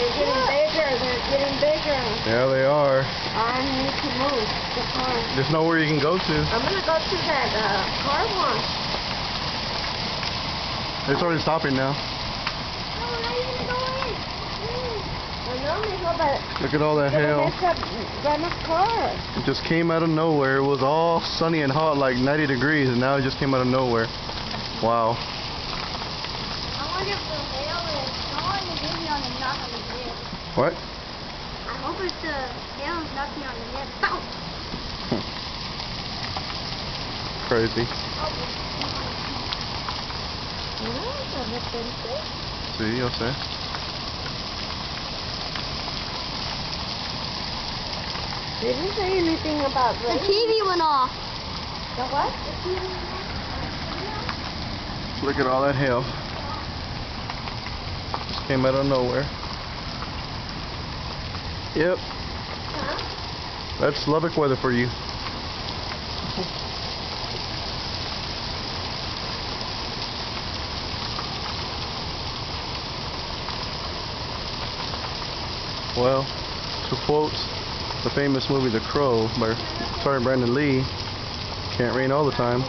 They're getting bigger. They're getting bigger. Yeah, they are. I need to move the car. There's nowhere you can go to. I'm gonna go to that car wash. They started stopping now. Oh, now you're gonna go in. I know, mijo, but Look at all that you're hail. gonna mess up Grandma's car. It just came out of nowhere. It was all sunny and hot, like 90 degrees, and now it just came out of nowhere. Wow. I wonder if the hail is going to hit me on the knock on the head. What? I hope if the hail is knocking on the head. Bow! Crazy. Sí, yo sé. They didn't say anything about The TV went off. The what? The TV went off. Look at all that hail. Just came out of nowhere. Yep. Huh? That's Lubbock weather for you. Well, to quote the famous movie The Crow by starring Brandon Lee, can't rain all the time.